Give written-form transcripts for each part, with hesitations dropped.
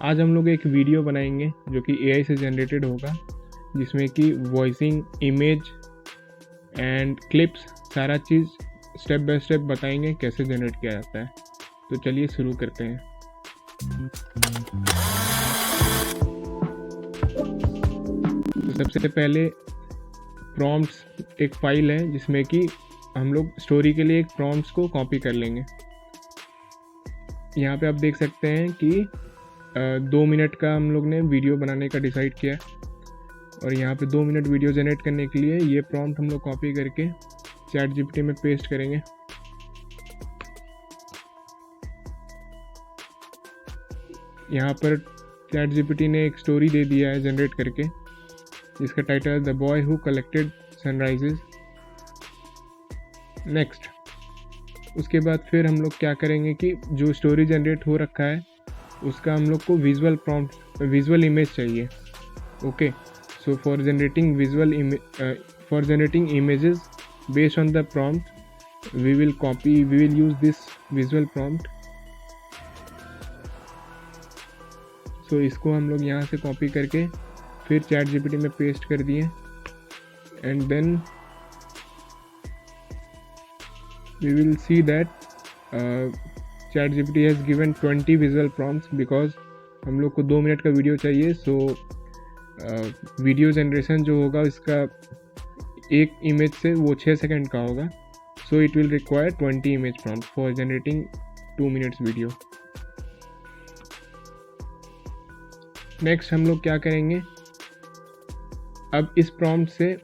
आज हम लोग एक वीडियो बनाएंगे जो कि एआई से जनरेटेड होगा, जिसमें कि वॉइसिंग, इमेज एंड क्लिप्स सारा चीज़ स्टेप बाय स्टेप बताएंगे कैसे जनरेट किया जाता है। तो चलिए शुरू करते हैं। तो सबसे पहले प्रॉम्प्ट्स एक फ़ाइल है जिसमें कि हम लोग स्टोरी के लिए एक प्रॉम्प्ट्स को कॉपी कर लेंगे। यहाँ पे आप देख सकते हैं कि 2 मिनट का हम लोग ने वीडियो बनाने का डिसाइड किया है, और यहाँ पे 2 मिनट वीडियो जनरेट करने के लिए ये प्रॉम्प्ट हम लोग कॉपी करके चैट जीपीटी में पेस्ट करेंगे। यहाँ पर चैट जीपीटी ने एक स्टोरी दे दिया है जनरेट करके, जिसका टाइटल है the boy who collected sunrises. Next, उसके बाद फिर हम लोग क्या करेंगे कि जो स्टोरी जनरेट हो रखा है उसका हम लोग को विजुअल इमेज चाहिए। Okay, so for generating images based on the prompt we will use this visual prompt. So इसको हम लोग यहाँ से कॉपी करके फिर चैट जीपीटी में पेस्ट कर दिए, and then we will see that ChatGPT has given 20 visual prompts because हम लोग को 2 मिनट का वीडियो चाहिए। सो वीडियो जनरेशन जो होगा इसका एक इमेज से वो 6 सेकंड का होगा। So it will require 20 image prompt for generating 2 minutes video. Next हम लोग क्या करेंगे, अब इस प्रॉम्प्ट से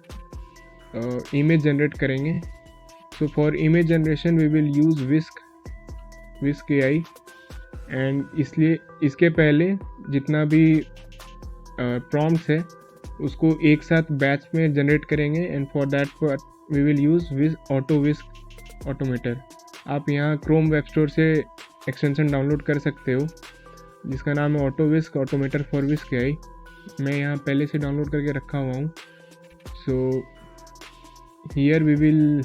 इमेज जनरेट करेंगे। So for image generation we will use Whisk AI, and इसलिए इसके पहले जितना भी prompts है उसको एक साथ बैच में जनरेट करेंगे, and for that we will use Whisk Automator। आप यहाँ क्रोम वेब स्टोर से एक्सटेंशन डाउनलोड कर सकते हो जिसका नाम है Whisk Automator for Whisk AI। मैं यहाँ पहले से डाउनलोड करके रखा हुआ हूँ। So here we will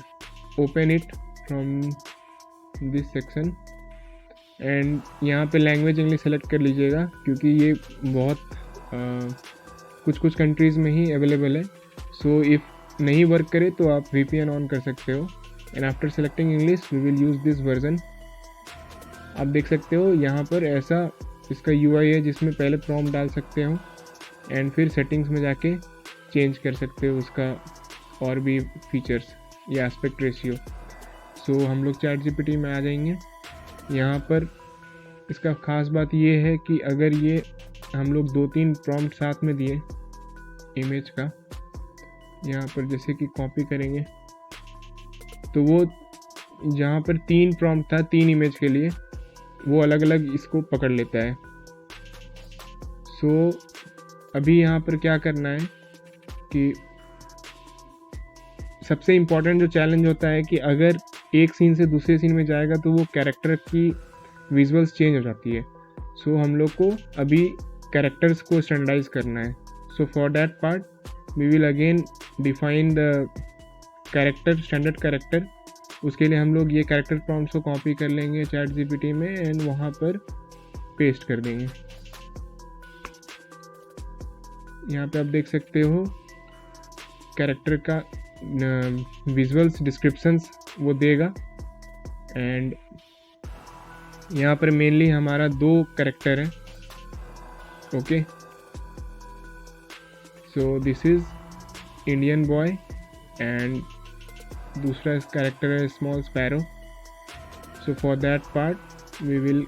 open it from this section, and यहाँ पे लैंग्वेज इंग्लिश सेलेक्ट कर लीजिएगा क्योंकि ये बहुत कुछ कंट्रीज़ में ही अवेलेबल है। सो इफ़ नहीं वर्क करे तो आप VPN ऑन कर सकते हो, and after selecting English we will use this version. आप देख सकते हो यहाँ पर ऐसा इसका UI है जिसमें पहले प्रॉम्प्ट डाल सकते हो एंड फिर सेटिंग्स में जाके चेंज कर सकते हो उसका और भी फीचर्स या एस्पेक्ट रेशियो। सो हम लोग चैट जीपीटी में आ जाएंगे। यहाँ पर इसका ख़ास बात ये है कि अगर ये हम लोग 2-3 प्रॉम्प्ट साथ में दिए इमेज का, यहाँ पर जैसे कि कॉपी करेंगे तो वो जहाँ पर 3 प्रॉम्प्ट था 3 इमेज के लिए वो अलग अलग इसको पकड़ लेता है। सो अभी यहाँ पर क्या करना है कि सबसे इम्पॉर्टेंट जो चैलेंज होता है कि अगर एक सीन से दूसरे सीन में जाएगा तो वो कैरेक्टर की विजुअल्स चेंज हो जाती है। सो हम लोग को अभी कैरेक्टर्स को स्टैंडर्डाइज करना है। So for that part we will again define the standard character. उसके लिए हम लोग ये कैरेक्टर प्रॉम्प्ट्स को कॉपी कर लेंगे चैट जीपीटी में एंड वहाँ पर पेस्ट कर देंगे। यहाँ पे आप देख सकते हो कैरेक्टर का विजुअल्स डिस्क्रिप्शंस वो देगा, एंड यहाँ पर मेनली हमारा 2 कैरेक्टर है। Okay, so this is Indian boy and दूसरा कैरेक्टर है small sparrow. So for that part we will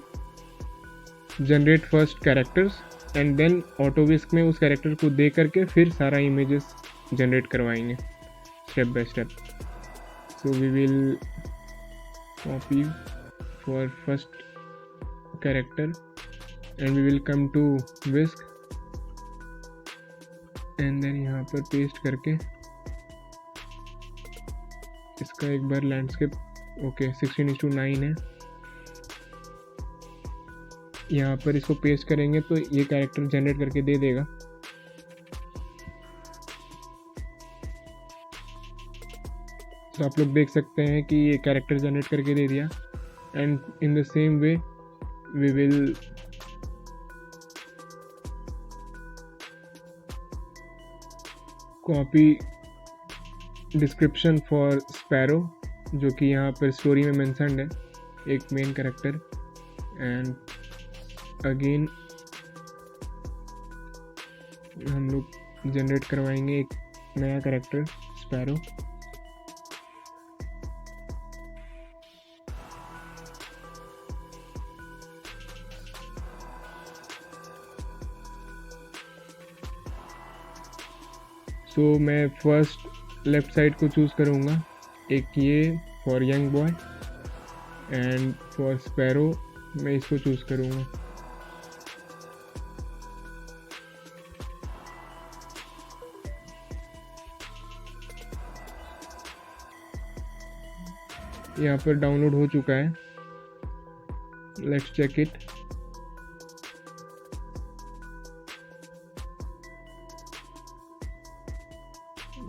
generate first characters and then ऑटोविस्क में उस कैरेक्टर को दे करके फिर सारा इमेजेस जनरेट करवाएंगे step by step. So we will copy for first character and we will come to Whisk and then यहाँ पर पेस्ट करके इसका एक बार लैंडस्केप ओके 16:9 है। यहाँ पर इसको पेस्ट करेंगे तो ये कैरेक्टर जनरेट करके दे देगा। तो आप लोग देख सकते हैं कि ये कैरेक्टर जनरेट करके दे दिया, and in the same way we will copy description for sparrow, जो कि यहाँ पर स्टोरी में मेंशन्ड है, एक मेन कैरेक्टर। एंड अगेन हम लोग जनरेट करवाएंगे एक नया कैरेक्टर स्पैरो। सो मैं फर्स्ट लेफ्ट साइड को चूज़ करूँगा, एक ये for young boy, and for sparrow मैं इसको चूज़ करूँगा। यहाँ पर डाउनलोड हो चुका है, लेट्स चेक इट।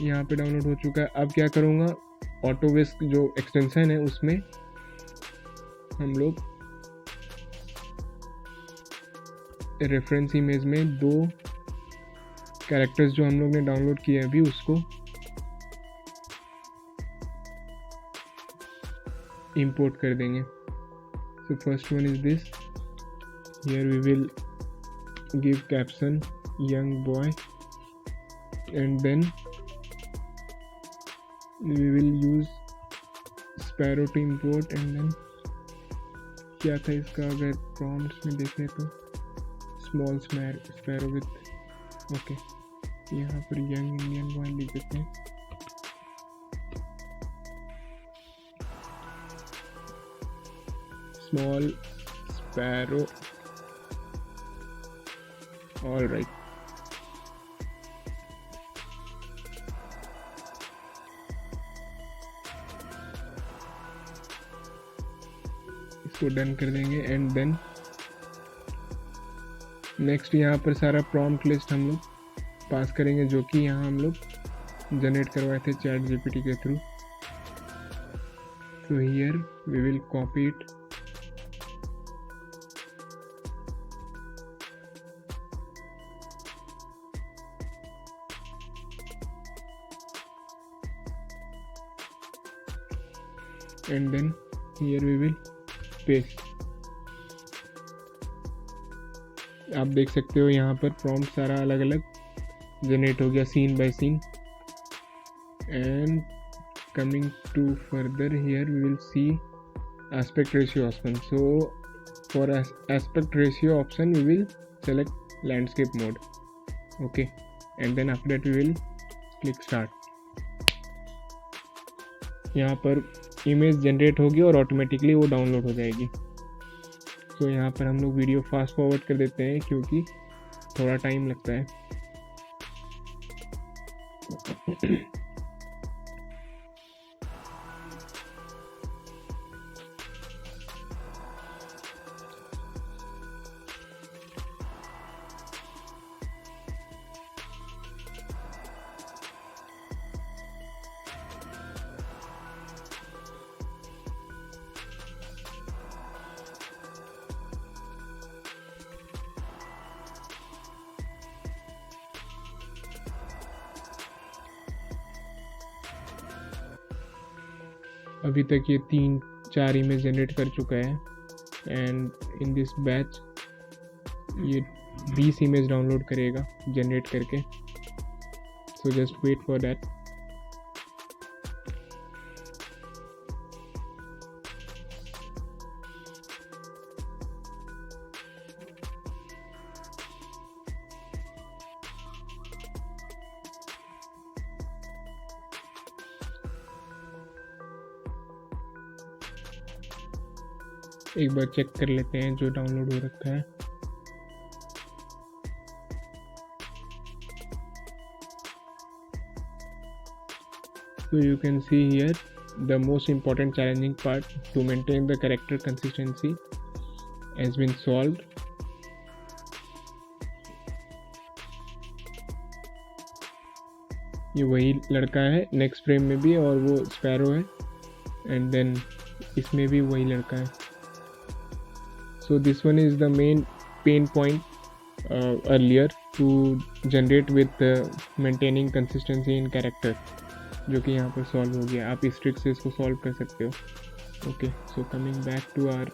यहाँ पे डाउनलोड हो चुका है। अब क्या करूँगा, ऑटोविस्क जो एक्सटेंशन है उसमें हम लोग रेफरेंस इमेज में दो कैरेक्टर्स जो हम लोग ने डाउनलोड किए अभी उसको इंपोर्ट कर देंगे। So first one is this, here we will give caption young boy and then we will use sparrow to import, and then क्या था इसका, अगर prompts में देखें तो small sparrow with ओके, यहाँ पर young Indian boy लिख देते हैं। small sparrow, all right। इसको डन कर देंगे। एंड देन नेक्स्ट यहाँ पर सारा प्रॉम्प्ट लिस्ट हम लोग पास करेंगे, जो कि यहाँ हम लोग जनरेट करवाए थे चैट जीपीटी के through. So here we will copy it, and then here we will paste. आप देख सकते हो यहाँ पर प्रॉम्प्ट सारा अलग अलग जनरेट हो गया, scene by scene. And coming to further, here we will see aspect ratio option. So for aspect ratio option we will select landscape mode, okay, and then after that we will click start. यहाँ पर image generate होगी और automatically वो download हो जाएगी। तो यहाँ पर हम लोग वीडियो फास्ट फॉरवर्ड कर देते हैं क्योंकि थोड़ा टाइम लगता है। अभी तक ये 3-4 इमेज जनरेट कर चुका है, एंड इन दिस बैच ये 20 इमेज डाउनलोड करेगा जनरेट करके। So just wait for that. एक बार चेक कर लेते हैं जो डाउनलोड हो रखा है। So you can see here the most important challenging part to maintain the character consistency has been solved. ये वही लड़का है नेक्स्ट फ्रेम में भी, और वो स्पैरो है, एंड देन इसमें भी वही लड़का है। So this one is the main pain point earlier to generate with maintaining consistency in character, जो कि यहाँ पर सॉल्व हो गया। आप इस ट्रिक से इसको सॉल्व कर सकते हो। Okay, so coming back to our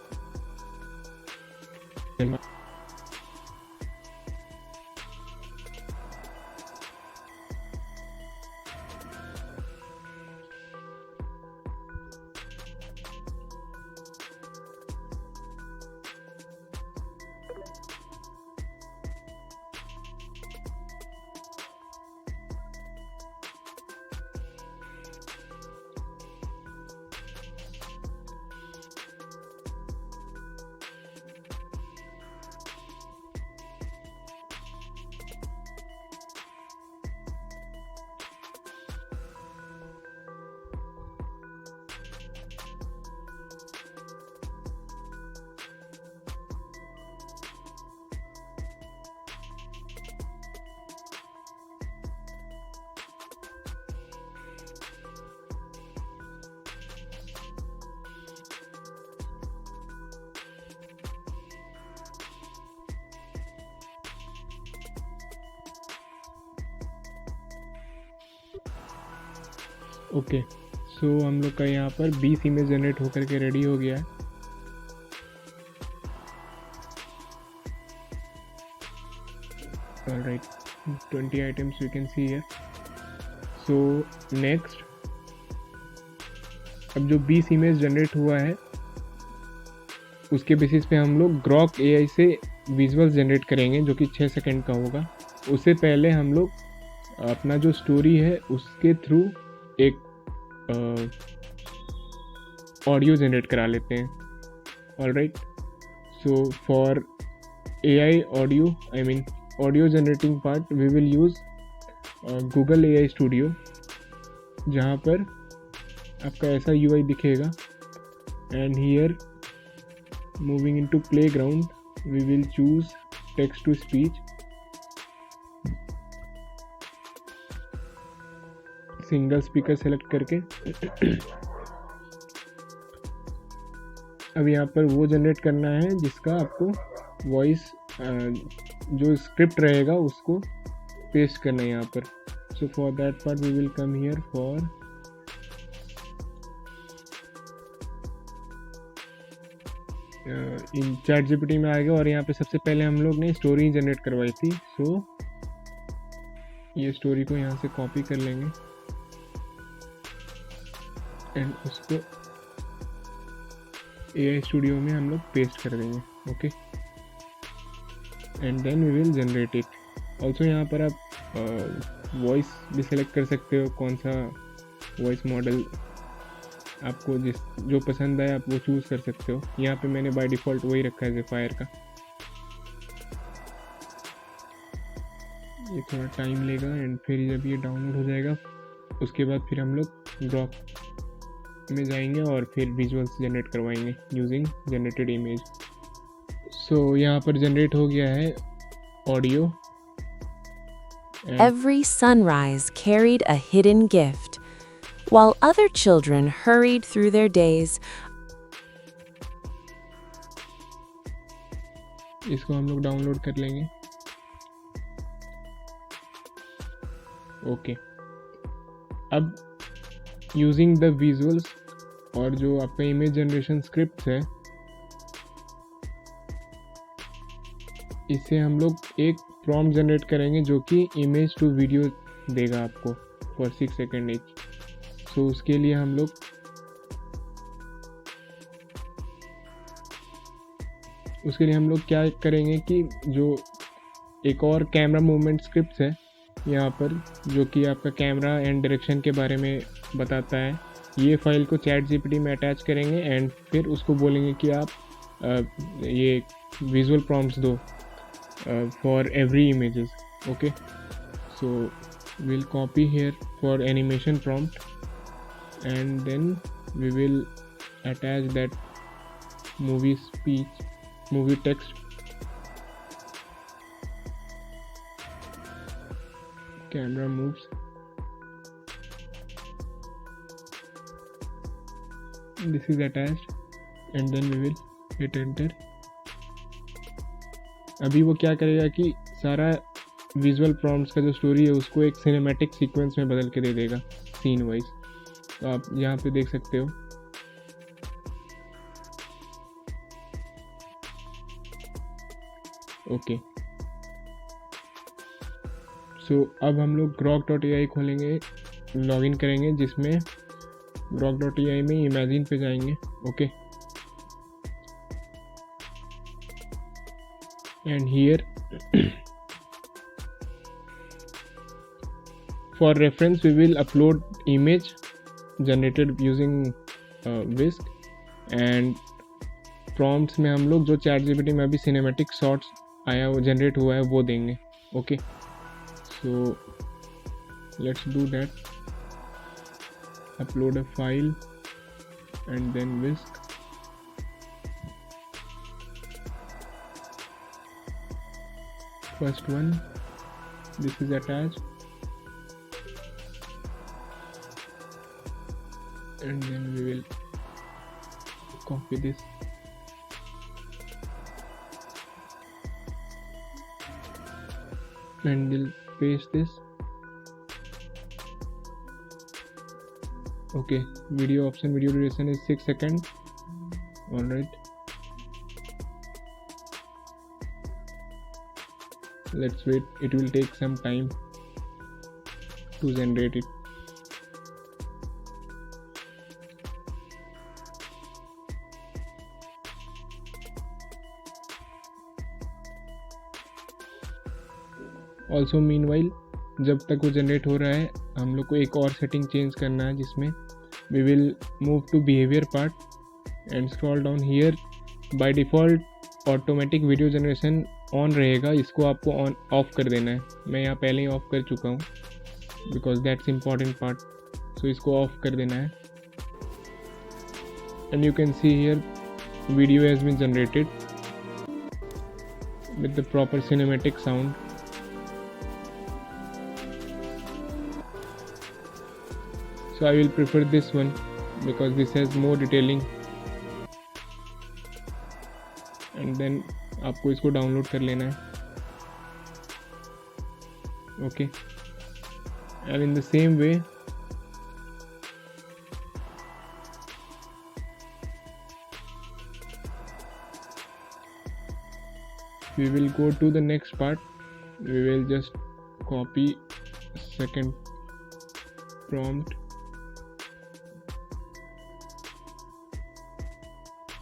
okay, so हम लोग का यहाँ पर 20 इमेज जनरेट होकर के रेडी हो गया है। Alright, 20 items we can see here. So next, अब जो 20 इमेज जनरेट हुआ है उसके बेसिस पे हम लोग ग्रॉक एआई से विजुअल्स जनरेट करेंगे, जो कि 6 सेकंड का होगा। उससे पहले हम लोग अपना जो स्टोरी है उसके थ्रू एक ऑडियो जनरेट करा लेते हैं। Alright, so for AI audio, I mean audio generating part, we will use Google AI studio, जहाँ पर आपका ऐसा यूआई दिखेगा। And here moving into playground, we will choose text to speech, single speaker select करके। अब यहाँ पर वो जनरेट करना है जिसका आपको वॉइस, जो स्क्रिप्ट रहेगा उसको पेस्ट करना है यहाँ पर। So for that part we will come here for in chat GPT में आ गया, और यहाँ पे सबसे पहले हम लोग ने स्टोरी जनरेट करवाई थी। सो ये स्टोरी को यहाँ से कॉपी कर लेंगे एंड उसको एआई स्टूडियो में हम लोग पेस्ट कर देंगे। Okay, and then we will generate it. Also यहाँ पर आप वॉइस भी सेलेक्ट कर सकते हो, कौन सा वॉइस मॉडल आपको जो पसंद है आप वो चूज़ कर सकते हो। यहाँ पे मैंने बाय डिफ़ॉल्ट वही रखा है ज़ेफायर का। ये थोड़ा टाइम लेगा एंड फिर जब ये डाउनलोड हो जाएगा उसके बाद फिर हम लोग ग्रॉक में जाएंगे और फिर विजुअल्स जनरेट करवाएंगे यूजिंग जनरेटेड इमेज। सो यहाँ पर जनरेट हो गया है audio. Every sunrise carried a hidden gift. While other children hurried through their days, इसको हम लोग डाउनलोड कर लेंगे। ओके, अब यूजिंग द विजुअल्स और जो आपका इमेज जनरेशन स्क्रिप्ट है, इससे हम लोग एक प्रॉम्प्ट जनरेट करेंगे जो कि इमेज टू वीडियो देगा आपको फॉर 6 सेकेंड ईच। सो उसके लिए हम लोग क्या करेंगे कि जो एक और कैमरा मूवमेंट स्क्रिप्ट है यहाँ पर, जो कि आपका कैमरा एंड डायरेक्शन के बारे में बताता है, ये फाइल को चैट जीपीटी में अटैच करेंगे एंड फिर उसको बोलेंगे कि आप ये विजुअल प्रॉम्प्ट्स दो for every images. Okay, so we'll copy here for animation prompt and then we will attach that movie text, camera moves, this is attached and then we will hit enter अभी वो क्या करेगा कि सारा visual prompts का जो story है उसको एक सिनेमैटिक सीक्वेंस में बदल के दे देगा सीन वाइज। तो आप यहाँ पे देख सकते हो। ओके, सो अब हम लोग grok.ai खोलेंगे, लॉगिन करेंगे, जिसमें grok.ai में इमेजिन पे जाएंगे। Okay, and here for reference we will upload image generated using Whisk, and prompts में हम लोग जो ChatGPT में अभी cinematic shots आया वो जनरेट हुआ है वो देंगे। Okay, so let's do that. Upload a file and then Whisk. First one, this is attached, and then we will copy this and we'll paste this. Okay, video option, video duration is 6 seconds. All right, let's wait, it will take some time to generate it. Also meanwhile जब तक वो generate हो रहा है हम लोग को एक और सेटिंग चेंज करना है, जिसमें we will move to behaviour part and scroll down here. By default automatic video generation on रहेगा, इसको आपको ऑन ऑफ कर देना है। मैं यहाँ पहले ही ऑफ कर चुका हूँ because that's important part, so इसको ऑफ कर देना है। And you can see here video has been generated with the proper cinematic sound. So I will prefer this one because this has more detailing, and then आपको इसको download कर लेना है। Okay, and in the same way we will go to the next part. We will just copy second prompt,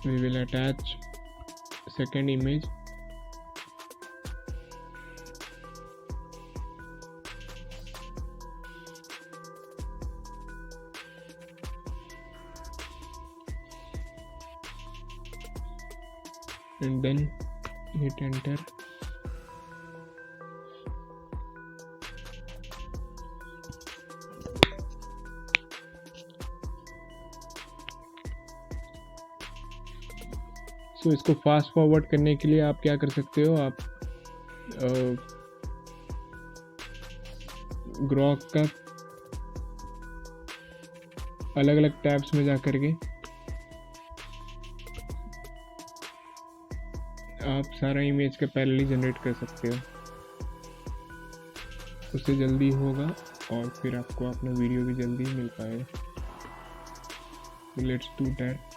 we will attach second image, and then hit enter. तो इसको fast forward करने के लिए आप क्या कर सकते हो, आप ग्रॉक का अलग अलग टैब्स में जा कर के आप सारा इमेज का पैरेलली जनरेट कर सकते हो, उससे जल्दी होगा और फिर आपको अपना वीडियो भी जल्दी मिल पाएगा। Let's do that.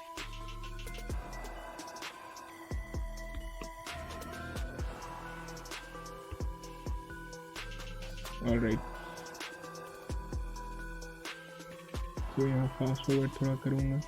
ऑलराइट, तो यहाँ फास्ट फॉरवर्ड थोड़ा करूँगा।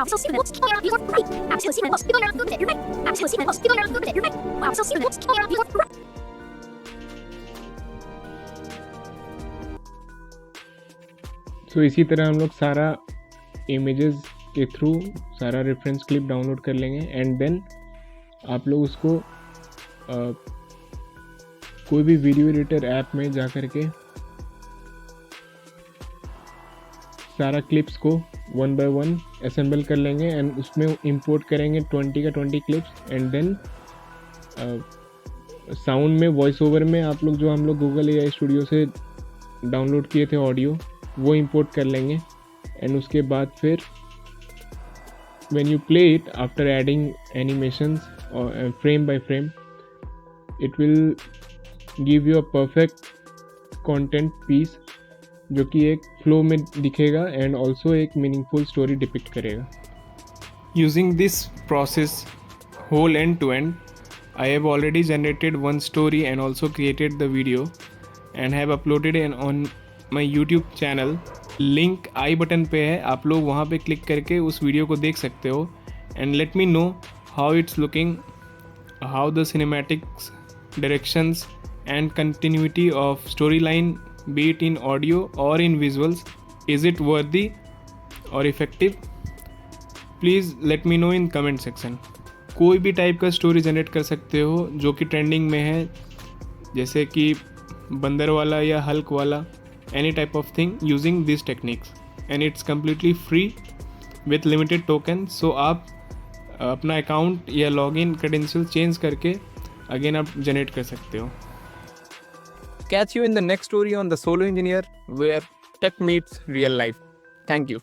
Wow, so stupid. Whoops, you're right. I'm so stupid. Whoops, you're right. You're right. I'm so stupid. Whoops, you're right. Wow, so stupid. Whoops, you're right. सो इसी तरह हम लोग सारा images के थ्रू सारा रेफरेंस क्लिप डाउनलोड कर लेंगे and then आप लोग उसको कोई भी वीडियो एडिटर ऐप में जा कर के सारा क्लिप्स को 1 by 1 असेंबल कर लेंगे एंड उसमें इंपोर्ट करेंगे 20 का 20 क्लिप्स एंड देन साउंड में वॉइस ओवर में आप लोग जो हम लोग गूगल AI स्टूडियो से डाउनलोड किए थे ऑडियो वो इंपोर्ट कर लेंगे एंड उसके बाद फिर when you play it after adding animations or frame by frame it will give you a perfect content piece जो कि एक फ्लो में दिखेगा एंड ऑल्सो एक मीनिंगफुल स्टोरी डिपिक्ट करेगा. Using this process whole end to end, I have already generated one story and also created the video and have uploaded it on my YouTube channel. Link I button पे है, आप लोग वहाँ पे click करके उस video को देख सकते हो and let me know how it's looking, how the cinematics, directions and continuity of story line be it in audio or in visuals, is it worthy or effective? Please let me know in comment section. कोई भी type का story generate कर सकते हो जो कि trending में है, जैसे कि बंदर वाला या हल्क वाला, any type of thing using these techniques and it's completely free with limited token. So आप अपना अकाउंट या लॉगिन क्रेडेंशियल चेंज करके अगेन आप जनरेट कर सकते हो. Catch you in the next story on The Solo Engineer, where tech meets real life. Thank you.